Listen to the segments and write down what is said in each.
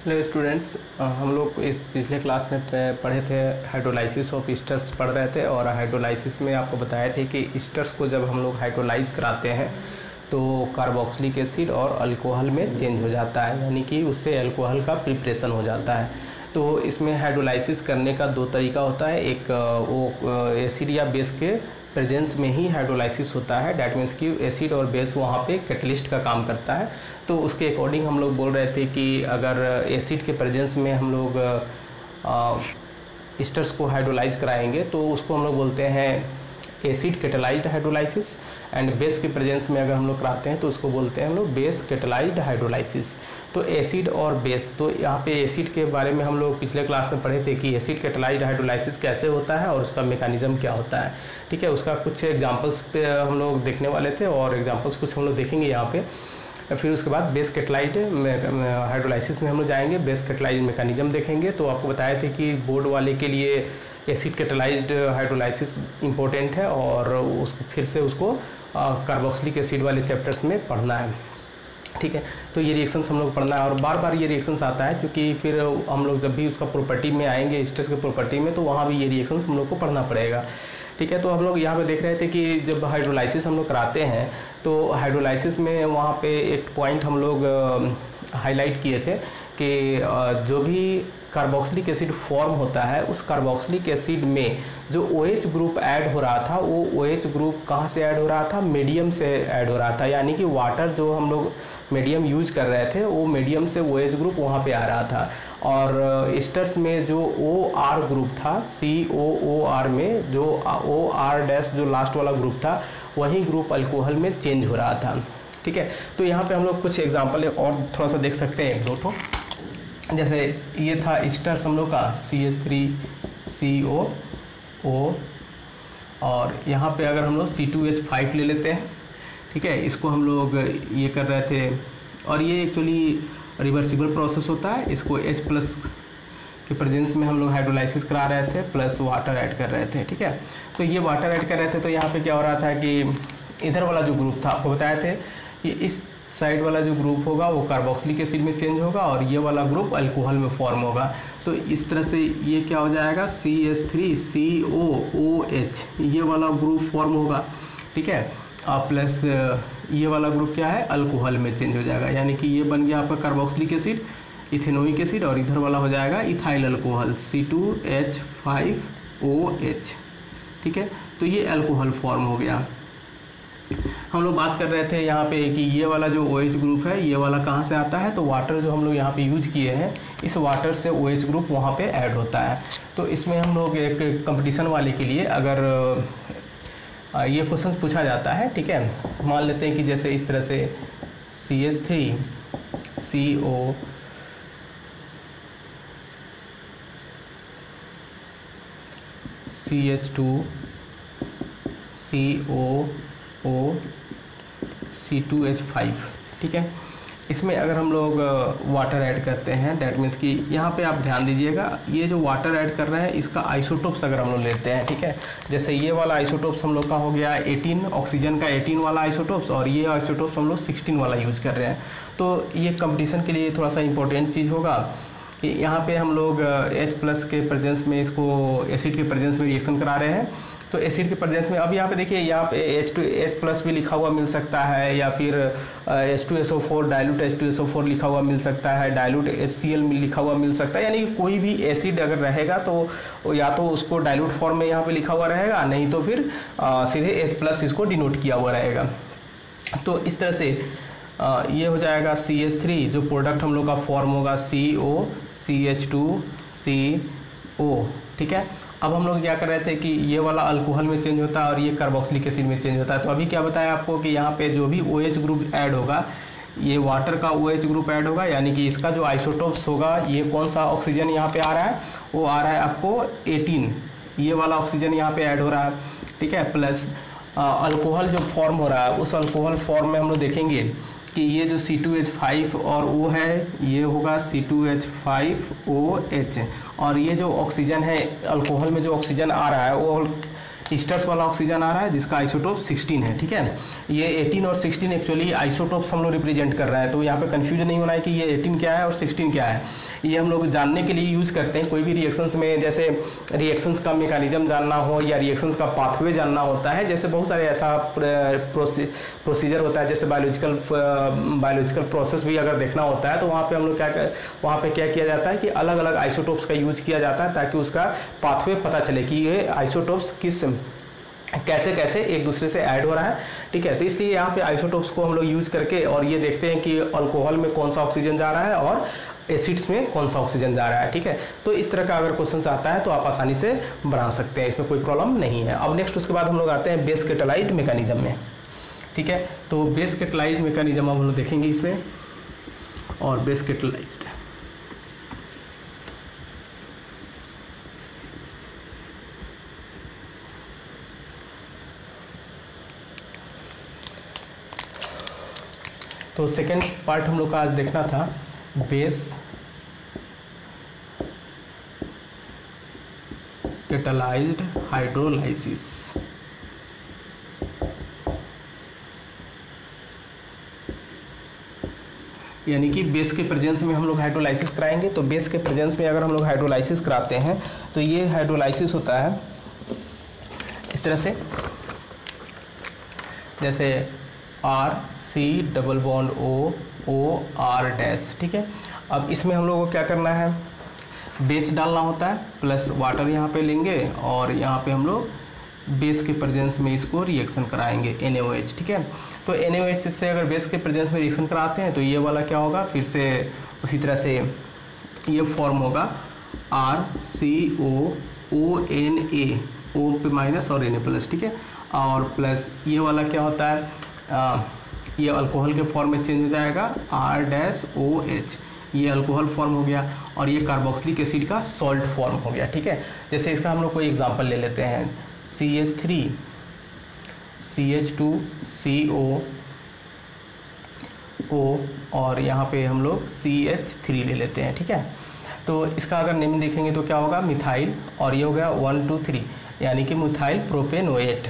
Hello students, हम लोग इस पिछले क्लास में पढ़े थे हाइड्रोलाइसिस ऑफ ईस्टर्स पढ़ रहे थे। और हाइड्रोलाइसिस में आपको बताए थे कि ईस्टर्स को जब हम लोग हाइड्रोलाइज कराते हैं तो कार्बोक्सिलिक एसिड और अल्कोहल में चेंज हो जाता है, यानी कि उससे अल्कोहल का प्रिपरेशन हो जाता है। तो इसमें हाइड्रोलाइसिस करने का दो तरीका होता है। एक वो एसिड या बेस के प्रेजेंस में ही हाइड्रोलाइसिस होता है, डैट मीन्स कि एसिड और बेस वहाँ पे कैटलिस्ट का काम करता है। तो उसके अकॉर्डिंग हम लोग बोल रहे थे कि अगर एसिड के प्रेजेंस में हम लोग ईस्टर्स को हाइड्रोलाइज कराएंगे तो उसको हम लोग बोलते हैं acid catalysed hydrolysis. And base के प्रेजेंस में अगर हम लोग कराते हैं तो उसको बोलते हैं हम लोग बेस कैटालाइज्ड हाइड्रोलाइसिस। तो एसिड और बेस, तो यहाँ पे एसिड के बारे में हम लोग पिछले क्लास में पढ़े थे कि एसिड कैटालाइज्ड हाइड्रोलाइसिस कैसे होता है और उसका मैकेनिज्म क्या होता है। ठीक है, उसका कुछ एग्जांपल्स पे हम लोग देखने वाले थे और एग्जांपल्स कुछ हम लोग देखेंगे यहाँ पे। फिर उसके बाद बेस कैटालाइज्ड हाइड्रोलाइसिस में हम लोग जाएंगे, बेस कैटालाइज्ड मैकेनिज्म देखेंगे। तो आपको बताए थे कि बोर्ड वाले के लिए एसिड कैटालाइज्ड हाइड्रोलाइसिस इंपॉर्टेंट है और उसको फिर से उसको कार्बोक्सिलिक एसिड वाले चैप्टर्स में पढ़ना है। ठीक है, तो ये रिएक्शंस हम लोग पढ़ना है और बार बार ये रिएक्शंस आता है, क्योंकि फिर हम लोग जब भी उसका प्रॉपर्टी में आएंगे ईस्टर्स के प्रॉपर्टी में तो वहाँ भी ये रिएक्शंस हम लोग को पढ़ना पड़ेगा। ठीक है, तो हम लोग यहाँ पे देख रहे थे कि जब हाइड्रोलाइसिस हम लोग कराते हैं तो हाइड्रोलाइसिस में वहाँ पे एक पॉइंट हम लोग हाईलाइट किए थे कि जो भी कार्बोक्सिलिक एसिड फॉर्म होता है उस कार्बोक्सिलिक एसिड में जो OH ग्रुप ऐड हो रहा था वो OH ग्रुप कहाँ से ऐड हो रहा था, मीडियम से ऐड हो रहा था। यानी कि वाटर जो हम लोग मीडियम यूज कर रहे थे वो मीडियम से OH ग्रुप वहाँ पे आ रहा था। और ईस्टर्स में जो OR ग्रुप था, COOR में जो OR डैश जो लास्ट वाला ग्रुप था वही ग्रुप अल्कोहल में चेंज हो रहा था। ठीक है, तो यहाँ पे हम लोग कुछ एग्जांपल और थोड़ा सा देख सकते हैं, एक दो ठो। जैसे ये था ईस्टर्स हम लोग का CH3COO, और यहाँ पे अगर हम लोग C2H5 ले लेते हैं। ठीक है, इसको हम लोग ये कर रहे थे और ये एक्चुअली रिवर्सिबल प्रोसेस होता है। इसको H प्लस के प्रेजेंस में हम लोग हाइड्रोलाइसिस करा रहे थे प्लस वाटर ऐड कर रहे थे। ठीक है, तो ये वाटर ऐड कर रहे थे तो यहाँ पे क्या हो रहा था कि इधर वाला जो ग्रुप था आपको बताए थे कि इस साइड वाला जो ग्रुप होगा वो कार्बोक्सिलिक एसिड में चेंज होगा और ये वाला ग्रुप अल्कोहल में फॉर्म होगा। तो इस तरह से ये क्या हो जाएगा, CH3COOH ये वाला ग्रुप फॉर्म होगा। ठीक है, प्लस ये वाला ग्रुप क्या है, अल्कोहल में चेंज हो जाएगा। यानी कि ये बन गया आपका कार्बोक्सिलिक एसिड, इथेनोइक एसिड, और इधर वाला हो जाएगा इथाइल अल्कोहल C2H5OH। ठीक है, तो ये अल्कोहल फॉर्म हो गया। हम लोग बात कर रहे थे यहाँ पे कि ये वाला जो OH ग्रुप है ये वाला कहाँ से आता है, तो वाटर जो हम लोग यहाँ पे यूज किए हैं इस वाटर से OH ग्रुप वहाँ पे ऐड होता है। तो इसमें हम लोग एक कंपटीशन वाले के लिए अगर ये क्वेश्चंस पूछा जाता है, ठीक है, मान लेते हैं कि जैसे इस तरह से CH3CO CH2CO C2H5। ठीक है, इसमें अगर हम लोग वाटर ऐड करते हैं दैट मीन्स कि यहाँ पे आप ध्यान दीजिएगा, ये जो वाटर ऐड कर रहे हैं इसका आइसोटोप्स अगर हम लोग लेते हैं। ठीक है, जैसे ये वाला आइसोटोप्स हम लोग का हो गया 18, ऑक्सीजन का 18 वाला आइसोटोप्स, और ये आइसोटोप्स हम लोग 16 वाला यूज कर रहे हैं। तो ये कंपटीशन के लिए थोड़ा सा इंपॉर्टेंट चीज़ होगा कि यहाँ पे हम लोग H प्लस के प्रेजेंस में इसको एसिड के प्रेजेंस में रिएक्शन करा रहे हैं। तो एसिड के प्रेजेंस में अब यहाँ पे देखिए यहाँ पे H प्लस भी लिखा हुआ मिल सकता है, या फिर H2SO4 डाइल्यूट H2SO4 लिखा हुआ मिल सकता है, डाइल्यूट HCl लिखा हुआ मिल सकता है। यानी कि कोई भी एसिड अगर रहेगा तो या तो उसको डाइल्यूट फॉर्म में यहाँ पे लिखा हुआ रहेगा, नहीं तो फिर सीधे H प्लस इसको डिनोट किया हुआ रहेगा। तो इस तरह से ये हो जाएगा CH3, जो प्रोडक्ट हम लोग का फॉर्म होगा COCH2CO। ठीक है, अब हम लोग क्या कर रहे थे कि ये वाला अल्कोहल में चेंज होता है और ये कार्बोक्सिलिक एसिड में चेंज होता है। तो अभी क्या बताया आपको कि यहाँ पे जो भी OH ग्रुप ऐड होगा ये वाटर का OH ग्रुप ऐड होगा, यानी कि इसका जो आइसोटोप्स होगा ये कौन सा ऑक्सीजन यहाँ पे आ रहा है, वो आ रहा है आपको 18, ये वाला ऑक्सीजन यहाँ पे ऐड हो रहा है। ठीक है, प्लस अल्कोहल जो फॉर्म हो रहा है उस अल्कोहल फॉर्म में हम लोग देखेंगे कि ये जो C2H5 और O है ये होगा C2H5OH, और ये जो ऑक्सीजन है अल्कोहल में जो ऑक्सीजन आ रहा है वो ईस्टर्स वाला ऑक्सीजन आ रहा है जिसका आइसोटोप 16 है, ठीक है। ये 18 और 16 एक्चुअली आइसोटोप्स हम लोग रिप्रेजेंट कर रहा है, तो यहाँ पे कंफ्यूजन नहीं होना है कि ये 18 क्या है और 16 क्या है। ये हम लोग जानने के लिए यूज़ करते हैं कोई भी रिएक्शंस में, जैसे रिएक्शंस का मैकेनिज्म जानना हो या रिएक्शंस का पाथवे जानना होता है। जैसे बहुत सारे ऐसा प्रोसीजर होता है, जैसे बायोलॉजिकल प्रोसेस भी अगर देखना होता है तो वहाँ पे हम लोग वहाँ पे क्या किया जाता है कि अलग अलग आइसोटोप्स का यूज किया जाता है ताकि उसका पाथवे पता चले कि ये आइसोटोप्स कैसे कैसे एक दूसरे से ऐड हो रहा है, ठीक है। तो इसलिए यहाँ पे आइसोटोप्स को हम लोग यूज करके और ये देखते हैं कि अल्कोहल में कौन सा ऑक्सीजन जा रहा है और एसिड्स में कौन सा ऑक्सीजन जा रहा है, ठीक है। तो इस तरह का अगर क्वेश्चन आता है तो आप आसानी से बना सकते हैं, इसमें कोई प्रॉब्लम नहीं है। अब नेक्स्ट उसके बाद हम लोग आते हैं बेस कैटालाइज मैकेनिज्म में, ठीक है। तो बेस कैटालाइज मैकेनिज्म हम लोग देखेंगे इसमें, और बेस कैटालाइज तो सेकेंड पार्ट हम लोग का आज देखना था बेस कैटालाइज्ड हाइड्रोलाइसिस। यानी कि बेस के प्रेजेंस में हम लोग हाइड्रोलाइसिस कराएंगे। तो बेस के प्रेजेंस में अगर हम लोग हाइड्रोलाइसिस कराते हैं तो ये हाइड्रोलाइसिस होता है इस तरह से, जैसे RC≡O ठीक है। अब इसमें हम लोगों को क्या करना है, बेस डालना होता है प्लस वाटर यहाँ पे लेंगे और यहाँ पे हम लोग बेस के प्रेजेंस में इसको रिएक्शन कराएंगे NaOH, ठीक है। तो NaOH से अगर बेस के प्रेजेंस में रिएक्शन कराते हैं तो ये वाला क्या होगा, फिर से उसी तरह से ये फॉर्म होगा RCOONA, O पे माइनस और Na प्लस, ठीक है। और प्लस ये वाला क्या होता है, ये अल्कोहल के फॉर्म में चेंज हो जाएगा R-OH, ये अल्कोहल फॉर्म हो गया और ये कार्बोक्सिलिक एसिड का सॉल्ट फॉर्म हो गया, ठीक है। जैसे इसका हम लोग कोई एग्जांपल ले लेते हैं, CH3 CH2CO और यहाँ पे हम लोग CH3 ले लेते हैं, ठीक है। तो इसका अगर नेम देखेंगे तो क्या होगा, मिथाइल, और ये हो गया 1 2 3 यानी कि मिथाइल प्रोपेनोएट,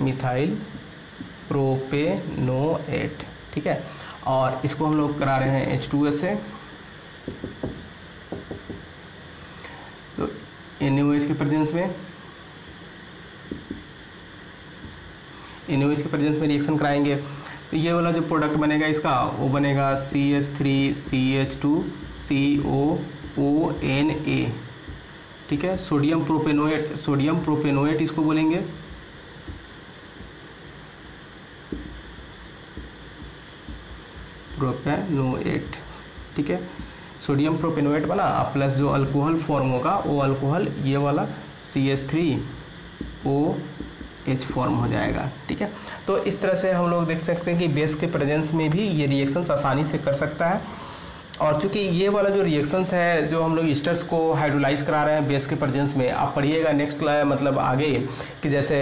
मिथाइल प्रोपेनोएट, ठीक है। और इसको हम लोग करा रहे हैं H2S से, तो NaOH के प्रेजेंस में NaOH के प्रेजेंस में रिएक्शन कराएंगे तो ये वाला जो प्रोडक्ट बनेगा इसका वो बनेगा CH3CH2COONA, ठीक है। सोडियम प्रोपेनोएट इसको बोलेंगे, प्रोपेनोएट, ठीक है। सोडियम प्रोपेनोएट बना, प्लस जो अल्कोहल फॉर्म होगा वो अल्कोहल ये वाला CH3OH फॉर्म हो जाएगा, ठीक है। तो इस तरह से हम लोग देख सकते हैं कि बेस के प्रेजेंस में भी ये रिएक्शंस आसानी से कर सकता है। और चूंकि ये वाला जो रिएक्शंस है जो हम लोग ईस्टर्स को हाइड्रोलाइज करा रहे हैं बेस के प्रेजेंस में, आप पढ़िएगा नेक्स्ट मतलब आगे कि जैसे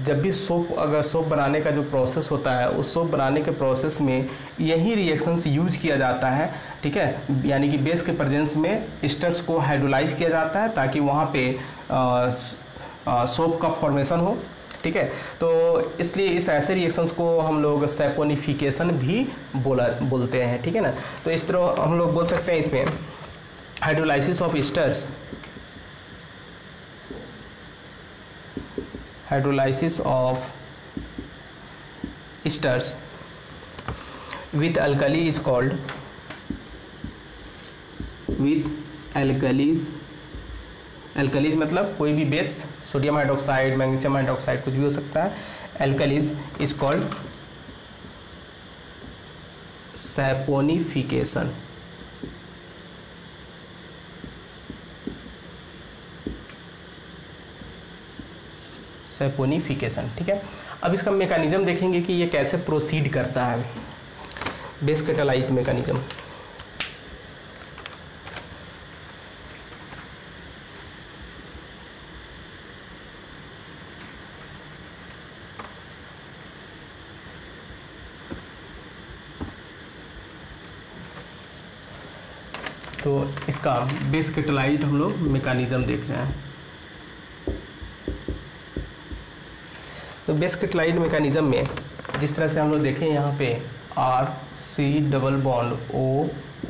जब भी अगर सोप बनाने का जो प्रोसेस होता है उस सोप बनाने के प्रोसेस में यही रिएक्शंस यूज किया जाता है, ठीक है। यानी कि बेस के प्रेजेंस में ईस्टर्स को हाइड्रोलाइज किया जाता है ताकि वहाँ पे सोप का फॉर्मेशन हो, ठीक है। तो इसलिए इस ऐसे रिएक्शंस को हम लोग सैपोनिफिकेशन भी बोलते हैं, ठीक है ना। तो इस तरह हम लोग बोल सकते हैं इसमें hydrolysis of esters, hydrolysis of esters with alkali is called, with alkalis, alkalis मतलब कोई भी base, sodium hydroxide, magnesium hydroxide, कुछ भी हो सकता है। Alkalis is called saponification, saponification, ठीक है। अब इसका मैकेनिज्म देखेंगे कि ये कैसे प्रोसीड करता है, बेस कैटालाइट मैकेनिज्म। तो इसका बेस कैटालाइट हम लोग मैकेनिज्म देख रहे हैं। तो बेस कैटालाइट मैकेनिज्म में जिस तरह से हम लोग देखें यहाँ पे R C double bond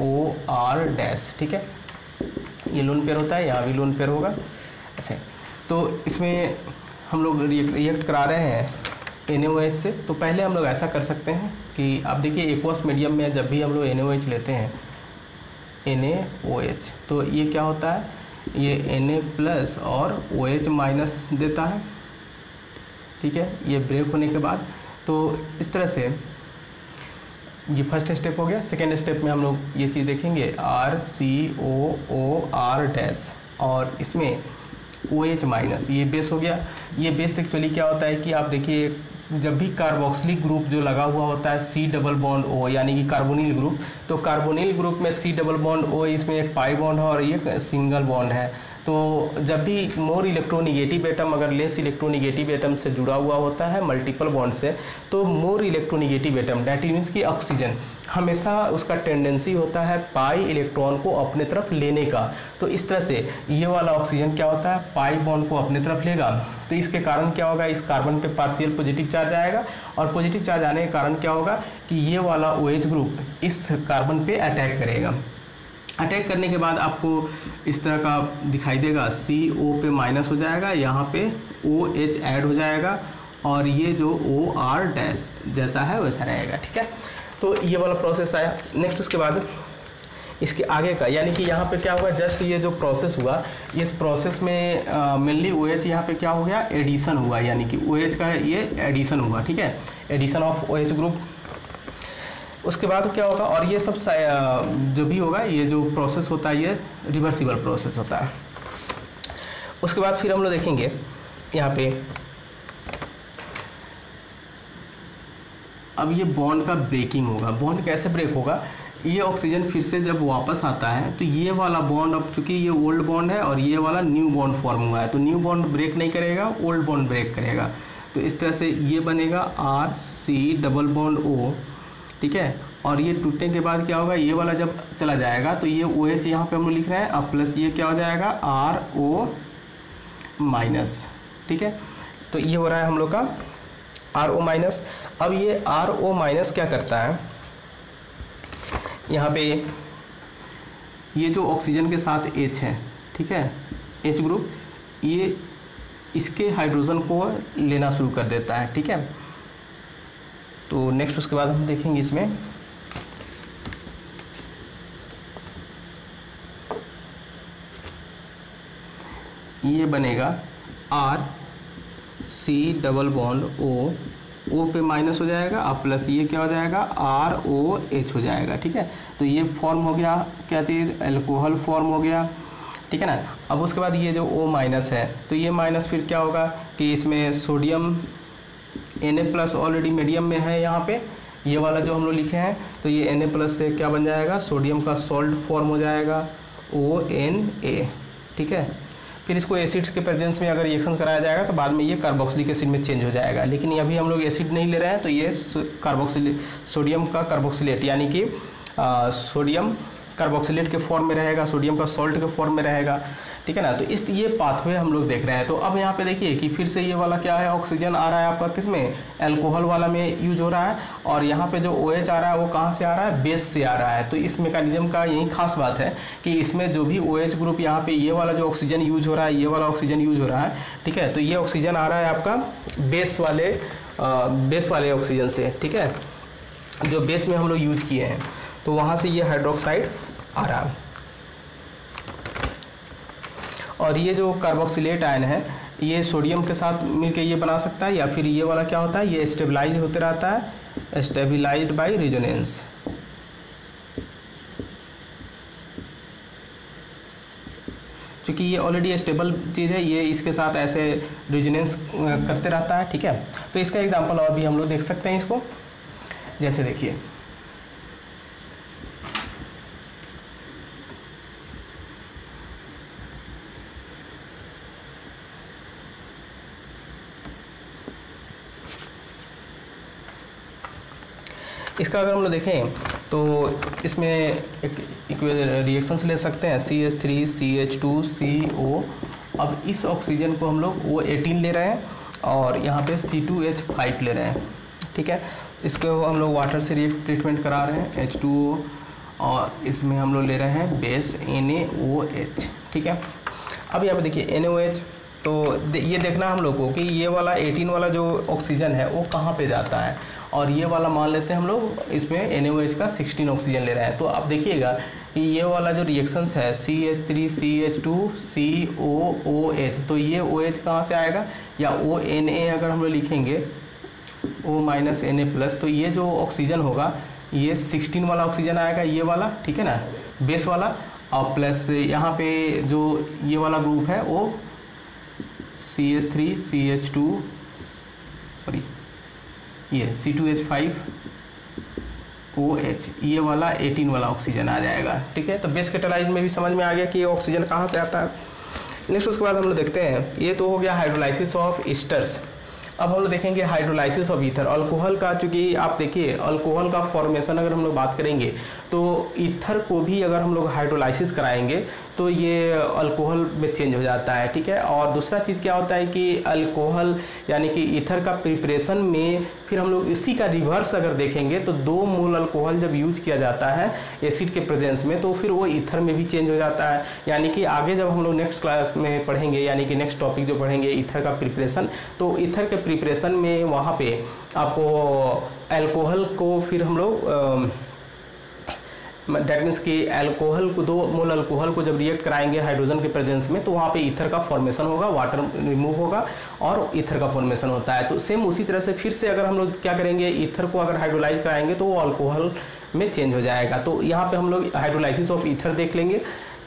O R dash, ठीक है, ये लोन पेयर होता है, यहाँ भी लोन पेयर होगा ऐसे। तो इसमें हम लोग रिएक्ट करा रहे हैं NaOH से। तो पहले हम लोग ऐसा कर सकते हैं कि आप देखिए एक्वस मीडियम में जब भी हम लोग NaOH लेते हैं NaOH, तो ये क्या होता है, ये Na प्लस और OH माइनस देता है, ठीक है, ये ब्रेक होने के बाद। तो इस तरह से ये फर्स्ट स्टेप हो गया। सेकेंड स्टेप में हम लोग ये चीज़ देखेंगे RCOOR डैश और इसमें OH माइनस, ये बेस हो गया। ये बेस एक्चुअली क्या होता है कि आप देखिए जब भी कार्बोक्सिलिक ग्रुप जो लगा हुआ होता है C डबल बॉन्ड O यानी कि कार्बोनिल ग्रुप, तो कार्बोनिल ग्रुप में C डबल बॉन्ड O, इसमें एक पाई बॉन्ड है और ये सिंगल बॉन्ड है। तो जब भी मोर इलेक्ट्रोनिगेटिव एटम अगर लेस इलेक्ट्रोनिगेटिव एटम से जुड़ा हुआ होता है मल्टीपल बॉन्ड से, तो more electronegative atom that means की ऑक्सीजन हमेशा उसका टेंडेंसी होता है पाई इलेक्ट्रॉन को अपने तरफ लेने का। तो इस तरह से ये वाला ऑक्सीजन क्या होता है, पाई बॉन्ड को अपने तरफ लेगा। तो इसके कारण क्या होगा, इस कार्बन पे पार्शियल पॉजिटिव चार्ज आएगा और पॉजिटिव चार्ज आने के कारण क्या होगा कि ये वाला OH ग्रुप इस कार्बन पे अटैक करेगा। अटैक करने के बाद आपको इस तरह का दिखाई देगा, CO पे माइनस हो जाएगा, यहाँ पे OH ऐड हो जाएगा और ये जो OR डैश जैसा है वैसा रहेगा, ठीक है। तो ये वाला प्रोसेस आया। नेक्स्ट उसके बाद इसके आगे का, यानी कि यहाँ पे क्या हुआ, जस्ट ये जो प्रोसेस हुआ, इस प्रोसेस में मेनली OH यहाँ पे क्या हो गया, एडिशन हुआ, यानी कि OH का ये एडिशन हुआ, ठीक है, एडिशन ऑफ OH ग्रुप। उसके बाद क्या होगा, और ये सब जो भी होगा, ये जो प्रोसेस होता है ये रिवर्सिबल प्रोसेस होता है। उसके बाद फिर हम लोग देखेंगे यहाँ पे अब ये बॉन्ड का ब्रेकिंग होगा। बॉन्ड कैसे ब्रेक होगा, ये ऑक्सीजन फिर से जब वापस आता है तो ये वाला बॉन्ड, अब चूंकि ये ओल्ड बॉन्ड है और ये वाला न्यू बॉन्ड फॉर्म हुआ है, तो न्यू बॉन्ड ब्रेक नहीं करेगा, ओल्ड बॉन्ड ब्रेक करेगा। तो इस तरह से ये बनेगा RC डबल बॉन्ड O, ठीक है। और ये टूटने के बाद क्या होगा, ये वाला जब चला जाएगा तो ये OH यहाँ पे हम लोग लिख रहे हैं, अब प्लस ये क्या हो जाएगा RO माइनस, ठीक है। तो ये हो रहा है हम लोग का RO माइनस। अब ये RO माइनस क्या करता है, यहाँ पे ये जो ऑक्सीजन के साथ H है, ठीक है, H ग्रुप, ये इसके हाइड्रोजन को लेना शुरू कर देता है, ठीक है। तो नेक्स्ट उसके बाद हम देखेंगे इसमें ये बनेगा RC डबल बॉन्ड O पे माइनस हो जाएगा, अब प्लस ये क्या हो जाएगा ROH हो जाएगा, ठीक है। तो ये फॉर्म हो गया क्या चीज़, अल्कोहल फॉर्म हो गया, ठीक है ना। अब उसके बाद ये जो O माइनस है, तो ये माइनस फिर क्या होगा कि इसमें sodium Na plus already medium में है यहाँ पे, ये वाला जो हम लोग लिखे हैं, तो ये Na प्लस से क्या बन जाएगा, सोडियम का सॉल्ट फॉर्म हो जाएगा ONA, ठीक है। फिर इसको एसिड्स के प्रेजेंस में अगर रिएक्शन कराया जाएगा तो बाद में ये कार्बोक्सिलिक एसिड में चेंज हो जाएगा। लेकिन अभी हम लोग एसिड नहीं ले रहे हैं, तो ये सोडियम का कार्बोक्सिलेट यानी कि सोडियम कार्बोक्सिलेट के फॉर्म में रहेगा, सोडियम का सॉल्ट के फॉर्म में रहेगा, ठीक है ना। तो इस ये पाथवे हम लोग देख रहे हैं। तो अब यहाँ पे देखिए कि फिर से ये वाला क्या है, ऑक्सीजन आ रहा है आपका किस में, अल्कोहल वाला में यूज हो रहा है, और यहाँ पे जो OH आ रहा है वो कहाँ से आ रहा है, बेस से आ रहा है। तो इस मैकेनिज्म का यही खास बात है कि इसमें जो भी OH ग्रुप यहाँ पे ये वाला जो ऑक्सीजन यूज हो रहा है, ये वाला ऑक्सीजन यूज हो रहा है, ठीक है। तो ये ऑक्सीजन आ रहा है आपका बेस वाले ऑक्सीजन से, ठीक है, जो बेस में हम लोग यूज किए हैं, तो वहाँ से ये हाइड्रोक्साइड आ रहा है। और ये जो कार्बोक्सिलेट आयन है, ये सोडियम के साथ मिलकर ये बना सकता है, या फिर ये वाला क्या होता है, ये स्टेबलाइज होते रहता है, स्टेबलाइज्ड बाय रेजोनेंस। क्योंकि ये ऑलरेडी स्टेबल चीज़ है, ये इसके साथ ऐसे रेजोनेंस करते रहता है, ठीक है। तो इसका एग्जांपल और भी हम लोग देख सकते हैं इसको, जैसे देखिए इसका अगर हम लोग देखें तो इसमें एक रिएक्शंस ले सकते हैं, CH3 CH2 CO। अब इस ऑक्सीजन को हम लोग O18 ले रहे हैं और यहाँ पे C2H5 ले रहे हैं, ठीक है। इसको हम लोग वाटर से ट्रीटमेंट करा रहे हैं H2O, और इसमें हम लोग ले रहे हैं बेस NaOH, ठीक है। अब यहाँ पे देखिए NaOH, तो ये देखना हम लोग को कि ये वाला 18 वाला जो ऑक्सीजन है वो कहाँ पे जाता है, और ये वाला मान लेते हैं हम लोग इसमें NaOH का 16 ऑक्सीजन ले रहे हैं। तो आप देखिएगा कि ये वाला जो रिएक्शंस है CH3 CH2 COOH, तो ये OH कहाँ से आएगा, या ONA अगर हम लोग लिखेंगे O-Na+, तो ये जो ऑक्सीजन होगा ये 16 वाला ऑक्सीजन आएगा, ये वाला, ठीक है ना, बेस वाला, और प्लस यहाँ पे जो ये वाला ग्रुप है वो CH3 CH2 सॉरी ये C2H5 OH, ये वाला 18 वाला ऑक्सीजन आ जाएगा, ठीक है। तो बेस कैटालाइज में भी समझ में आ गया कि ये ऑक्सीजन कहाँ से आता है। नेक्स्ट उसके बाद हम लोग देखते हैं, ये तो हो गया हाइड्रोलाइसिस ऑफ ईस्टर्स। अब हम लोग देखेंगे हाइड्रोलाइसिस ऑफ ईथर। अल्कोहल का, चूँकि आप देखिए अल्कोहल का फॉर्मेशन अगर हम लोग बात करेंगे तो ईथर को भी अगर हम लोग हाइड्रोलाइसिस कराएंगे तो ये अल्कोहल में चेंज हो जाता है, ठीक है। और दूसरा चीज़ क्या होता है कि अल्कोहल यानी कि ईथर का प्रिपरेशन में फिर हम लोग इसी का रिवर्स अगर देखेंगे तो 2 मोल अल्कोहल जब यूज किया जाता है एसिड के प्रेजेंस में तो फिर वो ईथर में भी चेंज हो जाता है। यानी कि आगे जब हम लोग नेक्स्ट क्लास में पढ़ेंगे, यानी कि नेक्स्ट टॉपिक जो पढ़ेंगे ईथर का प्रिपरेशन, तो ईथर के प्रिपरेशन में वहाँ पे आपको अल्कोहल को फिर हम लोग डेट मीन्स कि अल्कोहल को 2 मोल अल्कोहल को जब रिएक्ट कराएंगे हाइड्रोजन के प्रेजेंस में तो वहाँ पे ईथर का फॉर्मेशन होगा, वाटर रिमूव होगा और ईथर का फॉर्मेशन होता है। तो सेम उसी तरह से फिर से अगर हम लोग क्या करेंगे, ईथर को अगर हाइड्रोलाइज कराएंगे तो वो अल्कोहल में चेंज हो जाएगा। तो यहाँ पे हम लोग हाइड्रोलाइसिस ऑफ ईथर देख लेंगे,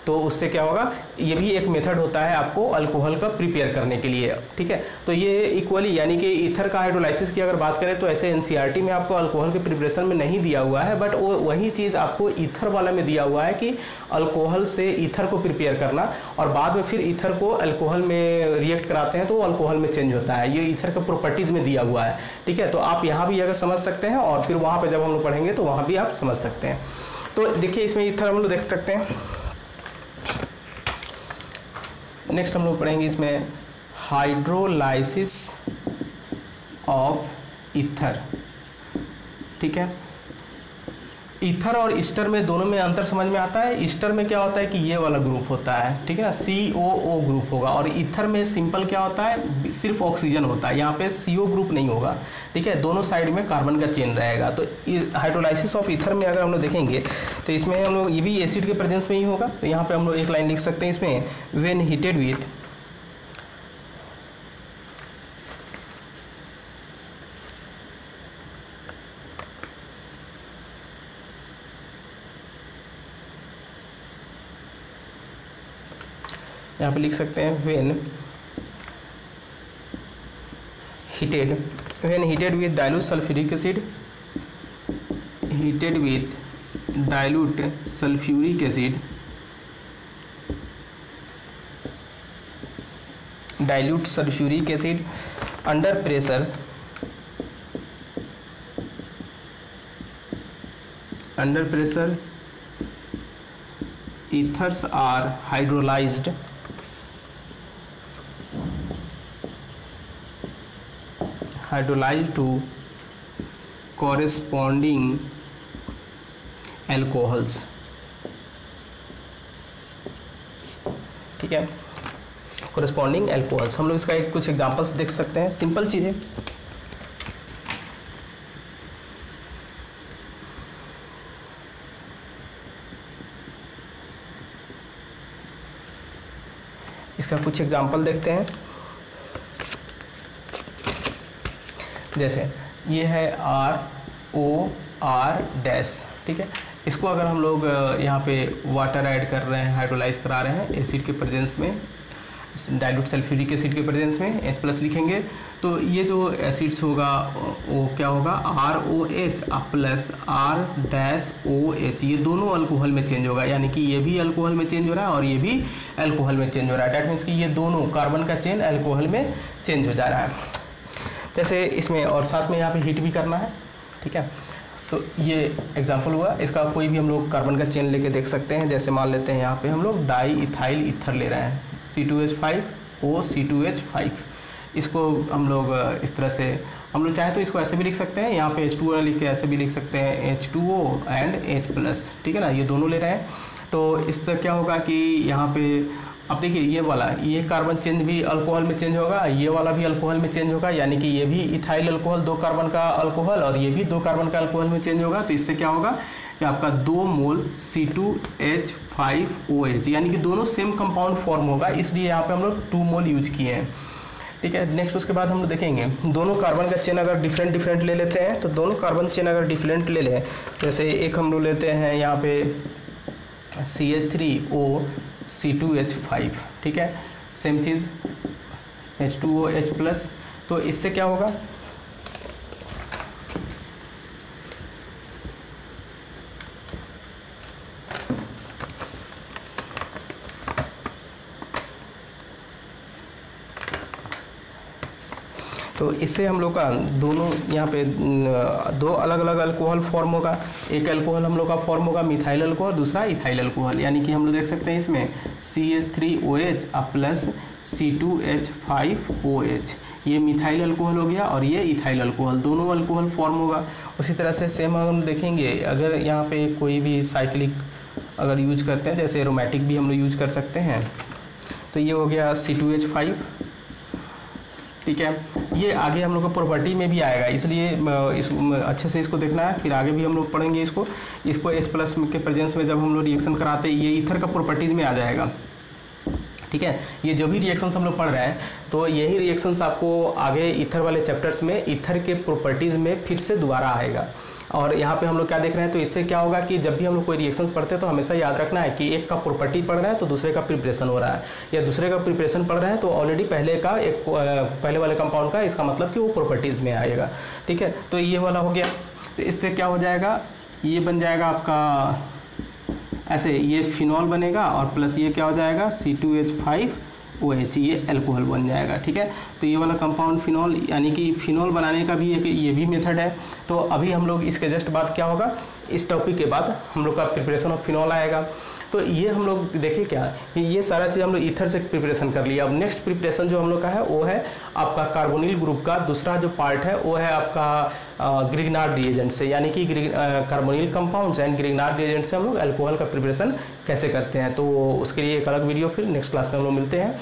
तो उससे क्या होगा, ये भी एक मेथड होता है आपको अल्कोहल का प्रिपेयर करने के लिए, ठीक है। तो ये इक्वली यानी कि ईथर का हाइड्रोलाइसिस की अगर बात करें तो ऐसे एनसीईआरटी में आपको अल्कोहल के प्रिपरेशन में नहीं दिया हुआ है, बट वो वही चीज़ आपको ईथर वाला में दिया हुआ है कि अल्कोहल से ईथर को प्रिपेयर करना और बाद में फिर ईथर को अल्कोहल में रिएक्ट कराते हैं तो वो अल्कोहल में चेंज होता है। ये ईथर के प्रॉपर्टीज में दिया हुआ है, ठीक है। तो आप यहाँ भी अगर समझ सकते हैं और फिर वहाँ पर जब हम लोग पढ़ेंगे तो वहाँ भी आप समझ सकते हैं। तो देखिए इसमें ईथर हम लोग देख सकते हैं। नेक्स्ट हम लोग पढ़ेंगे इसमें हाइड्रोलाइसिस ऑफ ईथर, ठीक है। ईथर और ईस्टर में दोनों में अंतर समझ में आता है। ईस्टर में क्या होता है कि ये वाला ग्रुप होता है, ठीक है ना, COO ग्रुप होगा, और ईथर में सिंपल क्या होता है, सिर्फ ऑक्सीजन होता है, यहाँ पे CO ग्रुप नहीं होगा, ठीक है। दोनों साइड में कार्बन का चेन रहेगा। तो हाइड्रोलाइसिस ऑफ ईथर में अगर हम लोग देखेंगे तो इसमें हम लोग ये भी एसिड के प्रेजेंस में ही होगा। तो यहाँ पे हम लोग एक लाइन लिख सकते हैं इसमें, व्हेन हीटेड विथ यहाँ पे लिख सकते हैं when heated with dilute sulphuric acid, heated with dilute sulphuric acid, dilute sulphuric acid under pressure ethers are hydrolyzed to corresponding alcohols, ठीक है, corresponding alcohols। हम लोग इसका एक कुछ एग्जांपल्स देख सकते हैं, सिंपल चीज़ है। इसका कुछ एग्जांपल देखते हैं। जैसे ये है ROR डैश, ठीक है। इसको अगर हम लोग यहाँ पे वाटर ऐड कर रहे हैं, हाइड्रोलाइज करा रहे हैं एसिड के प्रेजेंस में, डाइल्यूट सल्फ्यूरिक एसिड के प्रेजेंस में H+ लिखेंगे, तो ये जो एसिड्स होगा वो क्या होगा, ROH प्लस R-OH, ये दोनों अल्कोहल में चेंज होगा। यानी कि ये भी अल्कोहल में चेंज हो रहा है और ये भी अल्कोहल में चेंज हो रहा है। डैट मीन्स कि ये दोनों कार्बन का चेन अल्कोहल में चेंज हो जा रहा है। जैसे इसमें और साथ में यहाँ पे हीट भी करना है, ठीक है। तो ये एग्जांपल हुआ, इसका कोई भी हम लोग कार्बन का चेन लेके देख सकते हैं। जैसे मान लेते हैं यहाँ पे हम लोग डाई इथाइल ईथर ले रहे हैं, C2H5O C2H5, इसको हम लोग इस तरह से हम लोग चाहे तो इसको ऐसे भी लिख सकते हैं, यहाँ पे H2O लिख के ऐसे भी लिख सकते हैं H2O एंड H+, ठीक है ना, ये दोनों ले रहे हैं। तो इससे क्या होगा कि यहाँ पे अब देखिए ये वाला ये कार्बन चेंज भी अल्कोहल में चेंज होगा, ये वाला भी अल्कोहल में चेंज होगा, यानी कि ये भी इथाइल अल्कोहल 2 कार्बन का अल्कोहल और ये भी 2 कार्बन का अल्कोहल में चेंज होगा। तो इससे क्या होगा कि आपका 2 मोल C2H5OH, यानी कि दोनों सेम कंपाउंड फॉर्म होगा, इसलिए यहाँ पे हम लोग 2 मोल यूज किए हैं, ठीक है। नेक्स्ट उसके बाद हम लोग देखेंगे दोनों कार्बन का चेन अगर डिफरेंट ले लेते हैं, तो दोनों कार्बन चेन अगर डिफरेंट ले लें, जैसे एक हम लोग लेते हैं यहाँ पे CH3O C2H5, ठीक है, सेम चीज़ H2OH+, तो इससे क्या होगा तो इससे हम लोग का दोनों यहाँ पे 2 अलग अलग अल्कोहल फॉर्म होगा। एक अल्कोहल हम लोग का फॉर्म होगा मिथाइल अल्कोहल, दूसरा इथाइल अल्कोहल, यानी कि हम लोग देख सकते हैं इसमें CH3OH प्लस C2H5OH, ये मिथाइल अल्कोहल हो गया और ये इथाइल अल्कोहल, दोनों अल्कोहल फॉर्म होगा। उसी तरह से सेम हम देखेंगे अगर यहाँ पे कोई भी साइक्लिक अगर यूज करते हैं, जैसे एरोमेटिक भी हम लोग यूज कर सकते हैं, तो ये हो गया C2H5, ठीक है। ये आगे हम लोग का प्रॉपर्टी में भी आएगा, इसलिए इस अच्छे से इसको देखना है, फिर आगे भी हम लोग पढ़ेंगे इसको H+ के प्रेजेंस में जब हम लोग रिएक्शन कराते हैं, ये ईथर का प्रॉपर्टीज में आ जाएगा, ठीक है। ये जो भी रिएक्शंस हम लोग पढ़ रहे हैं, तो यही रिएक्शंस आपको आगे ईथर वाले चैप्टर्स में ईथर के प्रॉपर्टीज़ में फिर से दोबारा आएगा। और यहाँ पे हम लोग क्या देख रहे हैं, तो इससे क्या होगा कि जब भी हम लोग कोई रिएक्शंस पढ़ते हैं तो हमेशा याद रखना है कि एक का प्रॉपर्टी पढ़ रहे हैं तो दूसरे का प्रिपरेशन हो रहा है, या दूसरे का प्रिपरेशन पढ़ रहे हैं तो ऑलरेडी पहले वाले कंपाउंड का, इसका मतलब कि वो प्रॉपर्टीज़ में आएगा, ठीक है। तो ये वाला हो गया, तो इससे क्या हो जाएगा, ये बन जाएगा आपका ऐसे, ये फिनॉल बनेगा और प्लस ये क्या हो जाएगा C2H5OH, ये अल्कोहल बन जाएगा, ठीक है। तो ये वाला कंपाउंड फिनॉल, यानी कि फिनॉल बनाने का भी एक ये भी मेथड है। तो अभी हम लोग इसके जस्ट बाद क्या होगा, इस टॉपिक के बाद हम लोग का प्रिपरेशन ऑफ फिनॉल आएगा। तो ये हम लोग देखिए क्या, ये सारा चीज़ हम लोग ईथर से प्रिपरेशन कर लिया। अब नेक्स्ट प्रिपरेशन जो हम लोग का है वो है आपका कार्बोनिल ग्रुप का दूसरा जो पार्ट है, वो है आपका ग्रिग्नार्ड रिएजेंट से, यानी कि carbonyl compounds and Grignard reagent से हम लोग अल्कोहल का प्रिपरेशन कैसे करते हैं। तो उसके लिए एक अलग वीडियो फिर नेक्स्ट क्लास में हम लोग मिलते हैं।